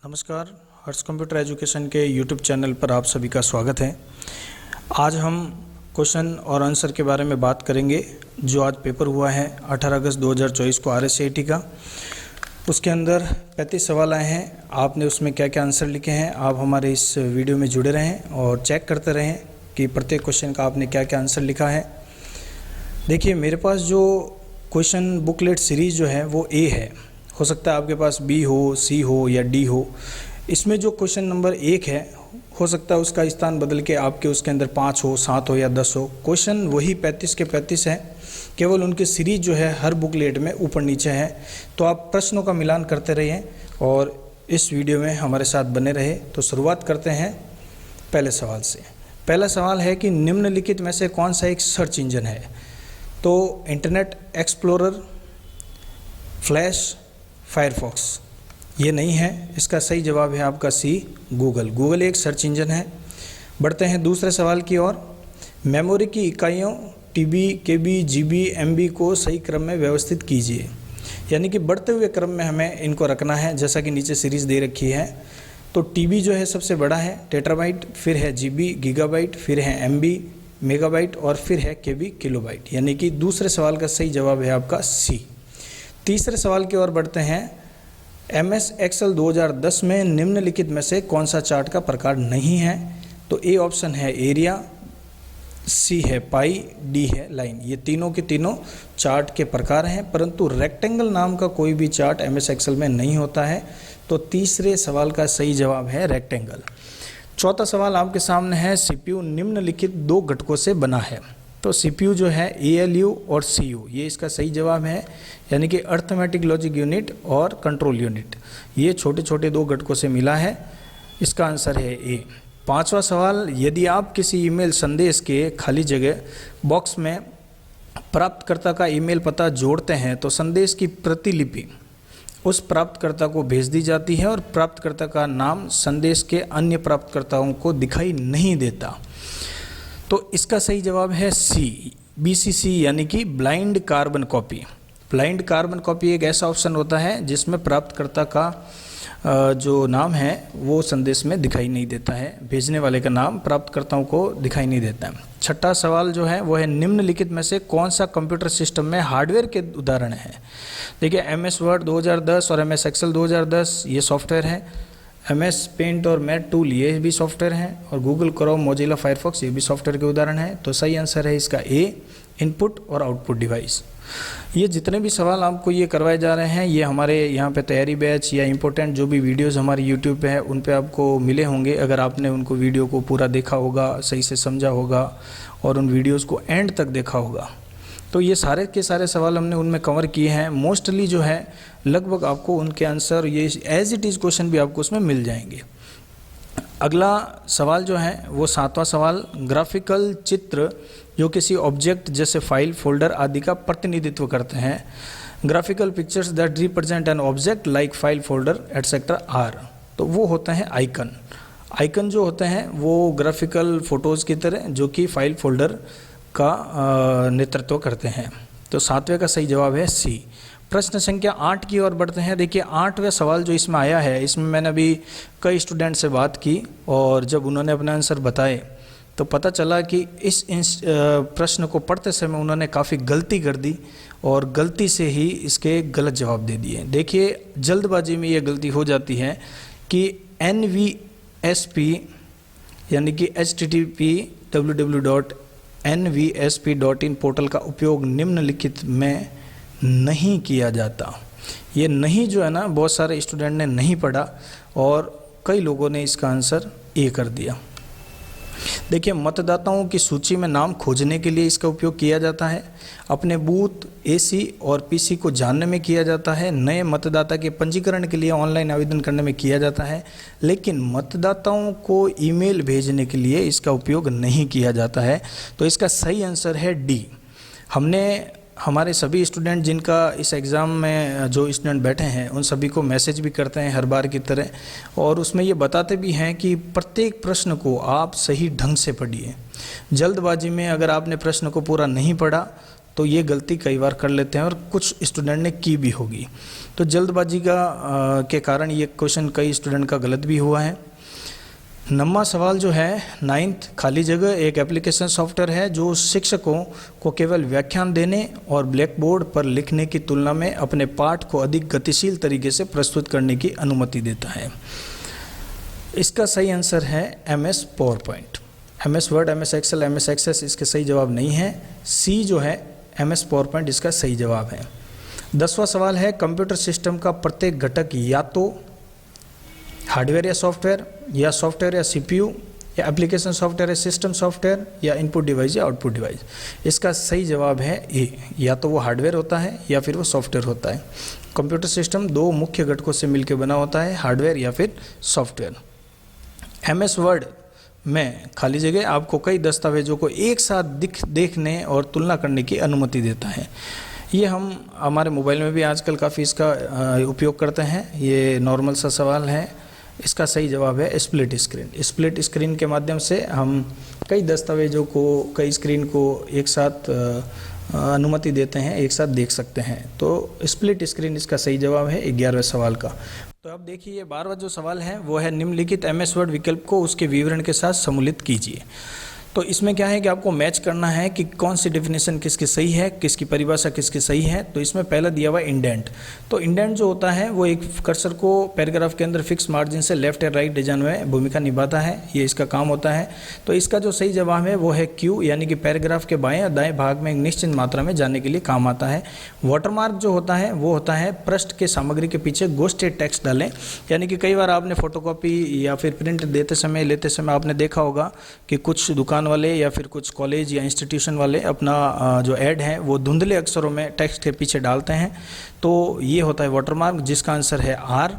नमस्कार, हर्ष computer education के YouTube channel पर आप सभी का स्वागत है। आज हम क्वेश्चन और आंसर के बारे में बात करेंगे जो आज पेपर हुआ है 18 अगस्त 2024 को RSCET का। उसके अंदर 35 सवाल आए हैं। आपने उसमें क्या क्या आंसर लिखे हैं, आप हमारे इस वीडियो में जुड़े रहें और चेक करते रहें कि प्रत्येक क्वेश्चन का आपने क्या क्या आंसर लिखा है। देखिए, मेरे पास जो क्वेश्चन बुकलेट सीरीज़ जो है वो A है। हो सकता है आपके पास B हो, C हो या D हो। इसमें जो क्वेश्चन नंबर 1 है, हो सकता है उसका स्थान बदल के आपके उसके अंदर 5 हो, 7 हो या 10 हो। क्वेश्चन वही 35 के 35 हैं, केवल उनकी सीरीज जो है हर बुकलेट में ऊपर नीचे है। तो आप प्रश्नों का मिलान करते रहिए और इस वीडियो में हमारे साथ बने रहे। तो शुरुआत करते हैं पहले सवाल से। पहला सवाल है कि निम्नलिखित में से कौन सा एक सर्च इंजन है? तो इंटरनेट एक्सप्लोरर, फ्लैश, फायरफॉक्स ये नहीं है। इसका सही जवाब है आपका C, गूगल। गूगल एक सर्च इंजन है। बढ़ते हैं दूसरे सवाल की ओर। मेमोरी की इकाइयों TB, KB, GB, MB को सही क्रम में व्यवस्थित कीजिए। यानी कि बढ़ते हुए क्रम में हमें इनको रखना है, जैसा कि नीचे सीरीज दे रखी है। तो TB जो है सबसे बड़ा है, टेट्राबाइट, फिर है GB, गीगाबाइट, फिर है MB, मेगाबाइट और फिर है KB, किलोबाइट। यानी कि दूसरे सवाल का सही जवाब है आपका C। तीसरे सवाल की ओर बढ़ते हैं। MS Excel 2010 में निम्नलिखित में से कौन सा चार्ट का प्रकार नहीं है? तो A ऑप्शन है एरिया, C है पाई, D है लाइन। ये तीनों के तीनों चार्ट के प्रकार हैं, परंतु रेक्टेंगल नाम का कोई भी चार्ट MS Excel में नहीं होता है। तो तीसरे सवाल का सही जवाब है रेक्टेंगल। चौथा सवाल आपके सामने है। CPU निम्नलिखित दो घटकों से बना है। तो CPU जो है ALU और CU, ये इसका सही जवाब है। यानी कि अर्थमेटिक लॉजिक यूनिट और कंट्रोल यूनिट, ये छोटे छोटे दो घटकों से मिला है। इसका आंसर है A। पांचवा सवाल, यदि आप किसी ईमेल संदेश के खाली जगह बॉक्स में प्राप्तकर्ता का ईमेल पता जोड़ते हैं तो संदेश की प्रतिलिपि उस प्राप्तकर्ता को भेज दी जाती है और प्राप्तकर्ता का नाम संदेश के अन्य प्राप्तकर्ताओं को दिखाई नहीं देता। तो इसका सही जवाब है C, BCC, यानी कि blind carbon copy. Blind carbon copy एक ऐसा ऑप्शन होता है जिसमें प्राप्तकर्ता का जो नाम है वो संदेश में दिखाई नहीं देता है, भेजने वाले का नाम प्राप्तकर्ताओं को दिखाई नहीं देता है। छठा सवाल जो है वो है निम्नलिखित में से कौन सा कंप्यूटर सिस्टम में हार्डवेयर के उदाहरण है? देखिए, MS वर्ड 2010 और MS Excel 2010 ये सॉफ्टवेयर है। MS पेंट और मैट टूल ये भी सॉफ्टवेयर हैं और गूगल क्रोम, मोजिला फायरफॉक्स ये भी सॉफ्टवेयर के उदाहरण हैं। तो सही आंसर है इसका A, इनपुट और आउटपुट डिवाइस। ये जितने भी सवाल आपको ये करवाए जा रहे हैं, ये हमारे यहाँ पे तैयारी बैच या इम्पोर्टेंट जो भी वीडियोस हमारे यूट्यूब पे है उन पे आपको मिले होंगे। अगर आपने उनको वीडियो को पूरा देखा होगा, सही से समझा होगा और उन वीडियोज़ को एंड तक देखा होगा, तो ये सारे के सारे सवाल हमने उनमें कवर किए हैं। मोस्टली जो है लगभग आपको उनके आंसर ये एज इट इज़ क्वेश्चन भी आपको उसमें मिल जाएंगे। अगला सवाल जो है वो 7वां सवाल, ग्राफिकल चित्र जो किसी ऑब्जेक्ट जैसे फाइल, फोल्डर आदि का प्रतिनिधित्व करते हैं। Graphical pictures that represent an object like file, folder etcetera are. तो वो होते हैं आइकन। आइकन जो होते हैं वो ग्राफिकल फोटोज़ की तरह जो कि फाइल, फोल्डर का नेतृत्व करते हैं। तो 7वें का सही जवाब है C। प्रश्न संख्या 8 की ओर बढ़ते हैं। देखिए, 8वां सवाल जो इसमें आया है, इसमें मैंने अभी कई स्टूडेंट से बात की और जब उन्होंने अपने आंसर बताए तो पता चला कि इस प्रश्न को पढ़ते समय उन्होंने काफ़ी गलती कर दी और गलती से ही इसके गलत जवाब दे दिए। देखिए, जल्दबाजी में ये गलती हो जाती है कि NVSP यानी कि HTTP www.nvsp.in पोर्टल का उपयोग निम्नलिखित में नहीं किया जाता। ये नहीं जो है ना, बहुत सारे स्टूडेंट ने नहीं पढ़ा और कई लोगों ने इसका आंसर A कर दिया। देखिए, मतदाताओं की सूची में नाम खोजने के लिए इसका उपयोग किया जाता है। अपने बूथ, AC और PC को जानने में किया जाता है। नए मतदाता के पंजीकरण के लिए ऑनलाइन आवेदन करने में किया जाता है। लेकिन मतदाताओं को ईमेल भेजने के लिए इसका उपयोग नहीं किया जाता है। तो इसका सही आंसर है D। हमने हमारे सभी स्टूडेंट जिनका इस एग्ज़ाम में जो स्टूडेंट बैठे हैं उन सभी को मैसेज भी करते हैं हर बार की तरह, और उसमें ये बताते भी हैं कि प्रत्येक प्रश्न को आप सही ढंग से पढ़िए। जल्दबाजी में अगर आपने प्रश्न को पूरा नहीं पढ़ा तो ये गलती कई बार कर लेते हैं और कुछ स्टूडेंट ने की भी होगी। तो जल्दबाजी के कारण ये क्वेश्चन कई स्टूडेंट का गलत भी हुआ है। 9वां सवाल जो है 9th, खाली जगह एक एप्लीकेशन सॉफ्टवेयर है जो शिक्षकों को केवल व्याख्यान देने और ब्लैक बोर्ड पर लिखने की तुलना में अपने पाठ को अधिक गतिशील तरीके से प्रस्तुत करने की अनुमति देता है। इसका सही आंसर है MS PowerPoint. MS Word, MS Excel, MS Access इसके सही जवाब नहीं है। सी जो है MS पावरपॉइंट इसका सही जवाब है। 10वां सवाल है कंप्यूटर सिस्टम का प्रत्येक घटक या तो हार्डवेयर या सॉफ्टवेयर या CPU या एप्लीकेशन सॉफ्टवेयर या सिस्टम सॉफ्टवेयर या इनपुट डिवाइस या आउटपुट डिवाइस। इसका सही जवाब है ए, या तो वो हार्डवेयर होता है या फिर वो सॉफ्टवेयर होता है। कंप्यूटर सिस्टम 2 मुख्य घटकों से मिलकर बना होता है, हार्डवेयर या फिर सॉफ्टवेयर। MS वर्ड में खाली जगह आपको कई दस्तावेजों को एक साथ देखने और तुलना करने की अनुमति देता है। ये हम हमारे मोबाइल में भी आजकल काफ़ी इसका उपयोग करते हैं। ये नॉर्मल सा सवाल है। इसका सही जवाब है स्प्लिट स्क्रीन। स्प्लिट स्क्रीन के माध्यम से हम कई दस्तावेजों को, कई स्क्रीन को एक साथ अनुमति देते हैं, एक साथ देख सकते हैं। तो स्प्लिट स्क्रीन इसका सही जवाब है 11वें सवाल का। तो अब देखिए 12वां जो सवाल है वो है निम्नलिखित MS वर्ड विकल्प को उसके विवरण के साथ सम्मिलित कीजिए। तो इसमें क्या है कि आपको मैच करना है कि कौन सी डेफिनेशन किसकी सही है, किसकी परिभाषा किसकी सही है। तो इसमें पहला दिया हुआ इंडेंट। तो इंडेंट जो होता है वो एक कर्सर को पैराग्राफ के अंदर फिक्स मार्जिन से लेफ्ट या राइट डिजाइन में भूमिका निभाता है, ये इसका काम होता है। तो इसका जो सही जवाब है वो है क्यू, यानी कि पैराग्राफ के बाएं या दाएं भाग में एक निश्चित मात्रा में जाने के लिए काम आता है। वाटरमार्क जो होता है वो होता है पृष्ठ के सामग्री के पीछे गोस्टेड टेक्स्ट डालें, यानी कि कई बार आपने फोटोकॉपी या फिर प्रिंट लेते समय आपने देखा होगा कि कुछ दुकान वाले या फिर कुछ कॉलेज या इंस्टीट्यूशन वाले अपना जो ऐड है वो धुंधले अक्षरों में टेक्स्ट के पीछे डालते हैं। तो ये होता है वाटरमार्क, जिसका आंसर है आर।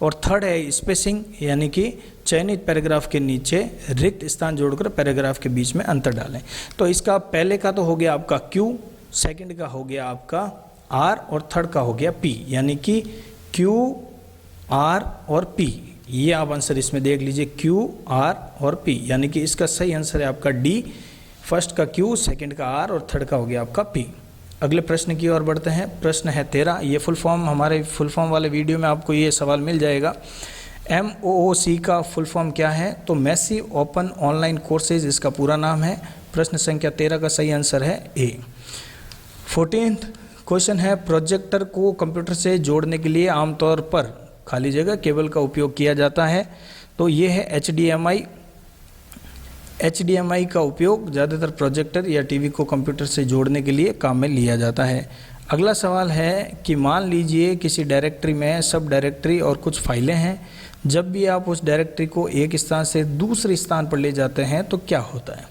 और थर्ड है स्पेसिंग, यानी कि चयनित पैराग्राफ के नीचे रिक्त स्थान जोड़कर पैराग्राफ के बीच में अंतर डालें। तो इसका पहले का तो हो गया आपका क्यू, सेकंड का हो गया आपका आर और थर्ड का हो गया पी, यानी कि क्यू, आर और पी। ये आप आंसर इसमें देख लीजिए, क्यू, आर और पी, यानी कि इसका सही आंसर है आपका डी। फर्स्ट का क्यू, सेकंड का आर और थर्ड का हो गया आपका पी। अगले प्रश्न की ओर बढ़ते हैं। प्रश्न है 13। ये फुल फॉर्म, हमारे फुल फॉर्म वाले वीडियो में आपको ये सवाल मिल जाएगा। MOOC का फुल फॉर्म क्या है? तो मैसी ओपन ऑनलाइन कोर्सेज इसका पूरा नाम है। प्रश्न संख्या 13 का सही आंसर है ए। 14th क्वेश्चन है प्रोजेक्टर को कंप्यूटर से जोड़ने के लिए आमतौर पर खाली जगह केबल का उपयोग किया जाता है। तो ये है HDMI। HDMI का उपयोग ज़्यादातर प्रोजेक्टर या टीवी को कंप्यूटर से जोड़ने के लिए काम में लिया जाता है। अगला सवाल है कि मान लीजिए किसी डायरेक्टरी में सब डायरेक्टरी और कुछ फाइलें हैं। जब भी आप उस डायरेक्टरी को एक स्थान से दूसरे स्थान पर ले जाते हैं तो क्या होता है?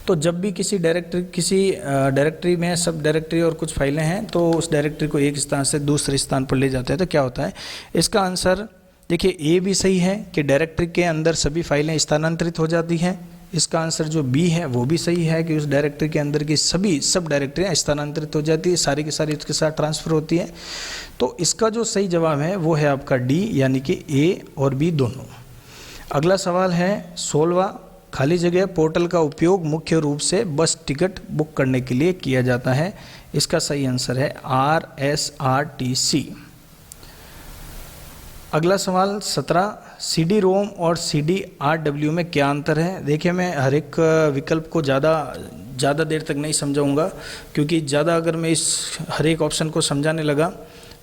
तो जब भी किसी डायरेक्टरी में सब डायरेक्टरी और कुछ फाइलें हैं तो उस डायरेक्टरी को एक स्थान से दूसरे स्थान पर ले जाते हैं तो क्या होता है? इसका आंसर देखिए ए भी सही है कि डायरेक्टरी के अंदर सभी फाइलें स्थानांतरित हो जाती हैं। इसका आंसर जो बी है वो भी सही है कि उस डायरेक्टरी के अंदर की सभी सब डायरेक्टरियाँ स्थानांतरित हो जाती है, सारी की सारी उसके साथ ट्रांसफ़र होती है। तो इसका जो सही जवाब है वो है आपका डी, यानी कि ए और बी दोनों। अगला सवाल है 16वां। खाली जगह पोर्टल का उपयोग मुख्य रूप से बस टिकट बुक करने के लिए किया जाता है। इसका सही आंसर है RSRTC। अगला सवाल 17। CD-ROM और CD-RW में क्या अंतर है? देखिए मैं हर एक विकल्प को ज़्यादा देर तक नहीं समझाऊंगा, क्योंकि ज़्यादा अगर मैं इस हर एक ऑप्शन को समझाने लगा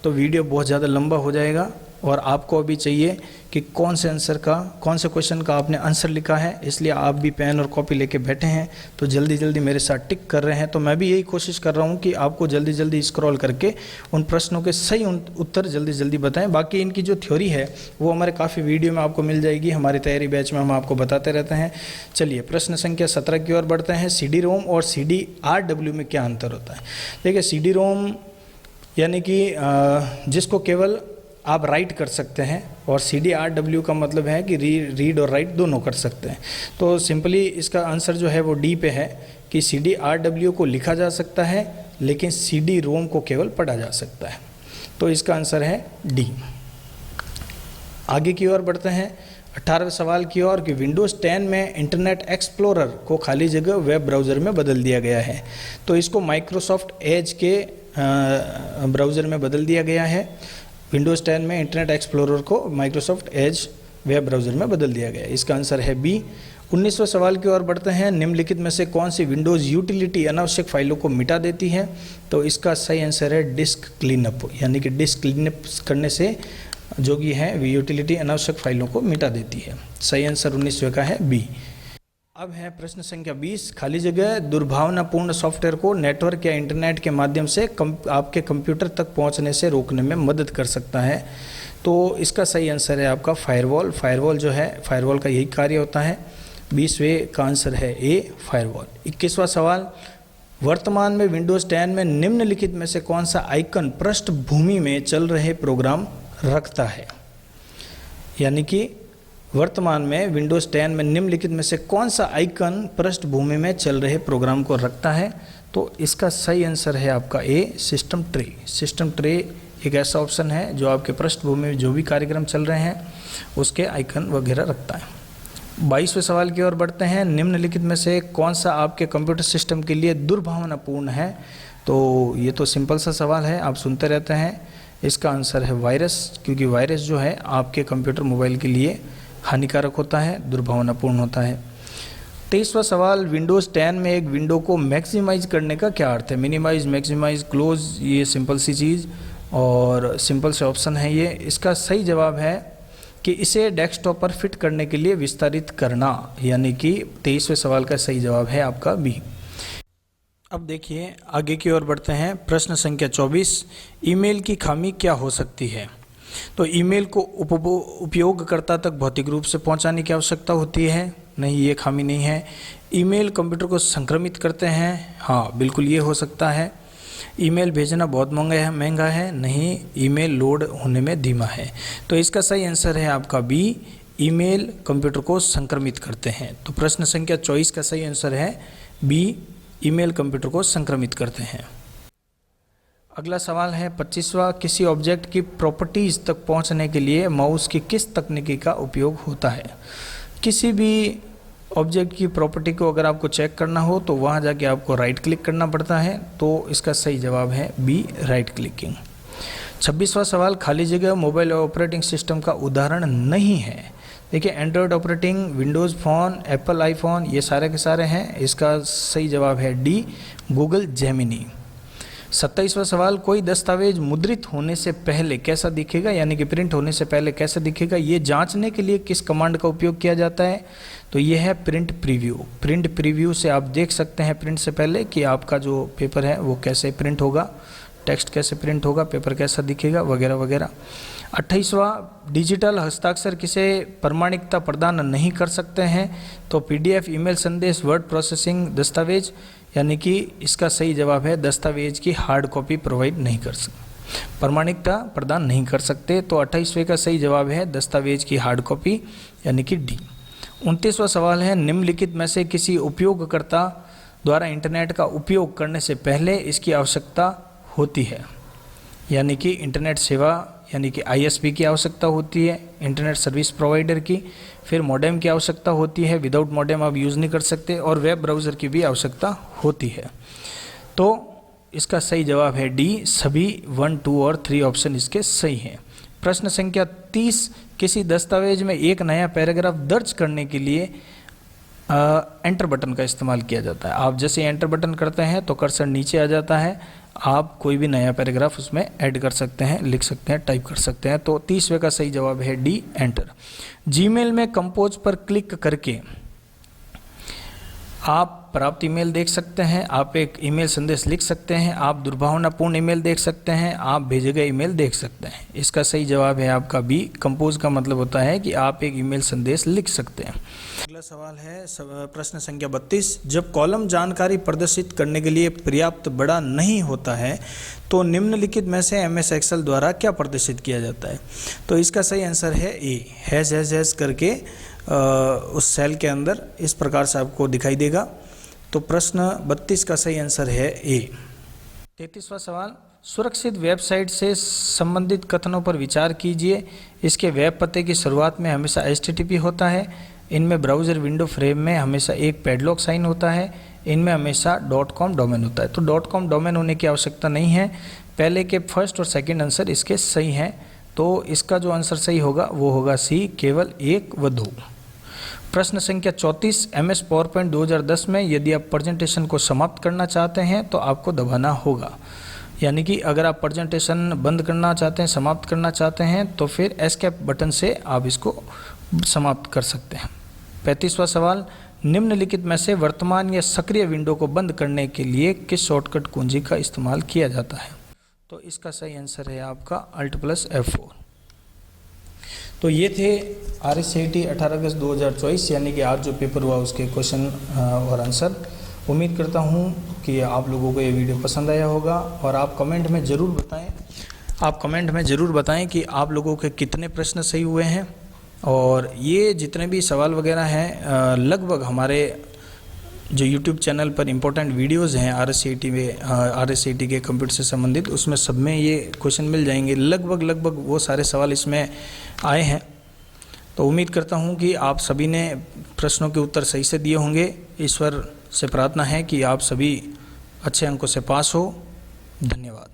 तो वीडियो बहुत ज़्यादा लंबा हो जाएगा। और आपको अभी चाहिए कि कौन से क्वेश्चन का आपने आंसर लिखा है, इसलिए आप भी पेन और कॉपी लेके बैठे हैं तो जल्दी मेरे साथ टिक कर रहे हैं। तो मैं भी यही कोशिश कर रहा हूं कि आपको जल्दी स्क्रॉल करके उन प्रश्नों के सही उत्तर जल्दी बताएं। बाकी इनकी जो थ्योरी है वो हमारे काफ़ी वीडियो में आपको मिल जाएगी, हमारी तैयारी बैच में हम आपको बताते रहते हैं। चलिए प्रश्न संख्या 17 की ओर बढ़ते हैं। CD-ROM और CD-RW में क्या अंतर होता है? देखिए CD-ROM यानी कि जिसको केवल आप राइट कर सकते हैं, और CD-RW का मतलब है कि रीड और राइट दोनों कर सकते हैं। तो सिंपली इसका आंसर जो है वो डी पे है कि CD-RW को लिखा जा सकता है लेकिन CD-ROM को केवल पढ़ा जा सकता है। तो इसका आंसर है डी। आगे की ओर बढ़ते हैं। 18वें सवाल की ओर कि विंडोज़ 10 में इंटरनेट एक्सप्लोरर को खाली जगह वेब ब्राउज़र में बदल दिया गया है, तो इसको माइक्रोसॉफ्ट एज के ब्राउज़र में बदल दिया गया है। विंडोज़ 10 में इंटरनेट एक्सप्लोरर को माइक्रोसॉफ्ट एज वेब ब्राउज़र में बदल दिया गया है। इसका आंसर है बी। 19वें सवाल की ओर बढ़ते हैं। निम्नलिखित में से कौन सी विंडोज़ यूटिलिटी अनावश्यक फाइलों को मिटा देती है? तो इसका सही आंसर है डिस्क क्लीनअप, यानी कि डिस्क क्लीनअप करने से जो कि है यूटिलिटी अनावश्यक फाइलों को मिटा देती है। सही आंसर 19वें का है बी। अब है प्रश्न संख्या 20, खाली जगह दुर्भावनापूर्ण सॉफ्टवेयर को नेटवर्क या इंटरनेट के माध्यम से आपके कंप्यूटर तक पहुंचने से रोकने में मदद कर सकता है। तो इसका सही आंसर है आपका फायरवॉल। फायरवॉल जो है, फायरवॉल का यही कार्य होता है। 20वें का आंसर है ए, फायरवॉल। 21वां सवाल, वर्तमान में विंडोज़ 10 में निम्नलिखित में से कौन सा आइकन पृष्ठभूमि में चल रहे प्रोग्राम रखता है? यानी कि वर्तमान में विंडोज़ 10 में निम्नलिखित में से कौन सा आइकन पृष्ठभूमि में चल रहे प्रोग्राम को रखता है? तो इसका सही आंसर है आपका ए, सिस्टम ट्रे। सिस्टम ट्रे एक ऐसा ऑप्शन है जो आपके पृष्ठभूमि में जो भी कार्यक्रम चल रहे हैं उसके आइकन वगैरह रखता है। 22वें सवाल की ओर बढ़ते हैं। निम्नलिखित में से कौन सा आपके कंप्यूटर सिस्टम के लिए दुर्भावनापूर्ण है? तो ये तो सिंपल सा सवाल है, आप सुनते रहते हैं। इसका आंसर है वायरस, क्योंकि वायरस जो है आपके कंप्यूटर मोबाइल के लिए हानिकारक होता है, दुर्भावनापूर्ण होता है। 23वां सवाल, विंडोज़ 10 में एक विंडो को मैक्सिमाइज करने का क्या अर्थ है? मिनिमाइज, मैक्सिमाइज, क्लोज, ये सिंपल सी चीज़ और सिंपल से ऑप्शन है ये। इसका सही जवाब है कि इसे डेस्कटॉप पर फिट करने के लिए विस्तारित करना, यानी कि 23वें सवाल का सही जवाब है आपका बी। अब देखिए आगे की ओर बढ़ते हैं। प्रश्न संख्या 24, ईमेल की खामी क्या हो सकती है? तो ईमेल को उपयोगकर्ता तक भौतिक रूप से पहुंचाने की आवश्यकता होती है? नहीं, ये खामी नहीं है। ईमेल कंप्यूटर को संक्रमित करते हैं? हाँ, बिल्कुल ये हो सकता है। ईमेल भेजना बहुत महंगा है? नहीं, ईमेल लोड होने में धीमा है। तो इसका सही आंसर है आपका बी, ईमेल कंप्यूटर को संक्रमित करते हैं। तो प्रश्न संख्या 24 का सही आंसर है बी, ईमेल कंप्यूटर को संक्रमित करते हैं। अगला सवाल है 25वां, किसी ऑब्जेक्ट की प्रॉपर्टीज़ तक पहुंचने के लिए माउस की किस तकनीकी का उपयोग होता है? किसी भी ऑब्जेक्ट की प्रॉपर्टी को अगर आपको चेक करना हो तो वहां जाके आपको राइट क्लिक करना पड़ता है। तो इसका सही जवाब है बी, राइट क्लिकिंग। 26वां सवाल, खाली जगह मोबाइल ऑपरेटिंग सिस्टम का उदाहरण नहीं है। देखिए Android operating, Windows phone, Apple iPhone, ये सारे के सारे हैं। इसका सही जवाब है डी, गूगल जेमिनी। 27वां सवाल, कोई दस्तावेज मुद्रित होने से पहले कैसा दिखेगा, यानी कि प्रिंट होने से पहले कैसा दिखेगा, ये जांचने के लिए किस कमांड का उपयोग किया जाता है? तो ये है प्रिंट प्रीव्यू। प्रिंट प्रीव्यू से आप देख सकते हैं प्रिंट से पहले कि आपका जो पेपर है वो कैसे प्रिंट होगा, टेक्स्ट कैसे प्रिंट होगा, पेपर कैसा दिखेगा, वगैरह वगैरह। 28वां, डिजिटल हस्ताक्षर किसे प्रमाणिकता प्रदान नहीं कर सकते हैं? तो पीडीएफ, ईमेल संदेश, वर्ड प्रोसेसिंग, दस्तावेज, यानी कि इसका सही जवाब है दस्तावेज की हार्ड कॉपी प्रोवाइड नहीं कर सकते, प्रमाणिकता प्रदान नहीं कर सकते। तो 28वें का सही जवाब है दस्तावेज की हार्ड कॉपी, यानी कि डी। 29वां सवाल है, निम्नलिखित में से किसी उपयोगकर्ता द्वारा इंटरनेट का उपयोग करने से पहले इसकी आवश्यकता होती है? यानी कि इंटरनेट सेवा, यानी कि आईएसपी की आवश्यकता होती है, इंटरनेट सर्विस प्रोवाइडर की, फिर मॉडेम की आवश्यकता होती है, विदाउट मॉडेम आप यूज़ नहीं कर सकते, और वेब ब्राउज़र की भी आवश्यकता होती है। तो इसका सही जवाब है डी, सभी 1, 2 और 3 ऑप्शन इसके सही हैं। प्रश्न संख्या 30, किसी दस्तावेज में एक नया पैराग्राफ दर्ज करने के लिए एंटर बटन का इस्तेमाल किया जाता है। आप जैसे एंटर बटन करते हैं तो कर्सर नीचे आ जाता है, आप कोई भी नया पैराग्राफ उसमें ऐड कर सकते हैं, लिख सकते हैं, टाइप कर सकते हैं। तो 30वें का सही जवाब है डी, एंटर। जीमेल में कंपोज पर क्लिक करके आप प्राप्त ईमेल देख सकते हैं, आप एक ईमेल संदेश लिख सकते हैं, आप दुर्भावनापूर्ण ईमेल देख सकते हैं, आप भेजे गए ईमेल देख सकते हैं। इसका सही जवाब है आपका बी, कंपोज का मतलब होता है कि आप एक ईमेल संदेश लिख सकते हैं। अगला सवाल है प्रश्न संख्या 32, जब कॉलम जानकारी प्रदर्शित करने के लिए पर्याप्त बड़ा नहीं होता है तो निम्नलिखित में से एमएस एक्सेल द्वारा क्या प्रदर्शित किया जाता है? तो इसका सही आंसर है ए, हैश करके उस सेल के अंदर इस प्रकार से आपको दिखाई देगा। तो प्रश्न 32 का सही आंसर है ए। 33वां सवाल, सुरक्षित वेबसाइट से संबंधित कथनों पर विचार कीजिए। इसके वेब पते की शुरुआत में हमेशा HTTP होता है। इनमें ब्राउज़र विंडो फ्रेम में हमेशा एक पैडलॉक साइन होता है। इनमें हमेशा .com डोमेन होता है। तो .com डोमेन होने की आवश्यकता नहीं है। पहले के फर्स्ट और सेकंड आंसर इसके सही हैं। तो इसका जो आंसर सही होगा वो होगा सी, केवल एक व दो। प्रश्न संख्या 34, MS PowerPoint 2010 में यदि आप प्रेजेंटेशन को समाप्त करना चाहते हैं तो आपको दबाना होगा। यानी कि अगर आप प्रेजेंटेशन बंद करना चाहते हैं, समाप्त करना चाहते हैं, तो फिर एस्केप बटन से आप इसको समाप्त कर सकते हैं। 35वां सवाल, निम्नलिखित में से वर्तमान या सक्रिय विंडो को बंद करने के लिए किस शॉर्टकट कुंजी का इस्तेमाल किया जाता है? तो इसका सही आंसर है आपका Alt+F4। तो ये थे RSCET 18 अगस्त 2024 यानी कि आज जो पेपर हुआ उसके क्वेश्चन और आंसर। उम्मीद करता हूँ कि आप लोगों को ये वीडियो पसंद आया होगा और आप कमेंट में ज़रूर बताएं कि आप लोगों के कितने प्रश्न सही हुए हैं। और ये जितने भी सवाल वगैरह हैं लगभग हमारे जो YouTube चैनल पर इम्पोर्टेंट वीडियोस हैं RSCET के कंप्यूटर से संबंधित, उसमें सब में ये क्वेश्चन मिल जाएंगे। लगभग वो सारे सवाल इसमें आए हैं। तो उम्मीद करता हूँ कि आप सभी ने प्रश्नों के उत्तर सही से दिए होंगे। ईश्वर से प्रार्थना है कि आप सभी अच्छे अंकों से पास हो। धन्यवाद।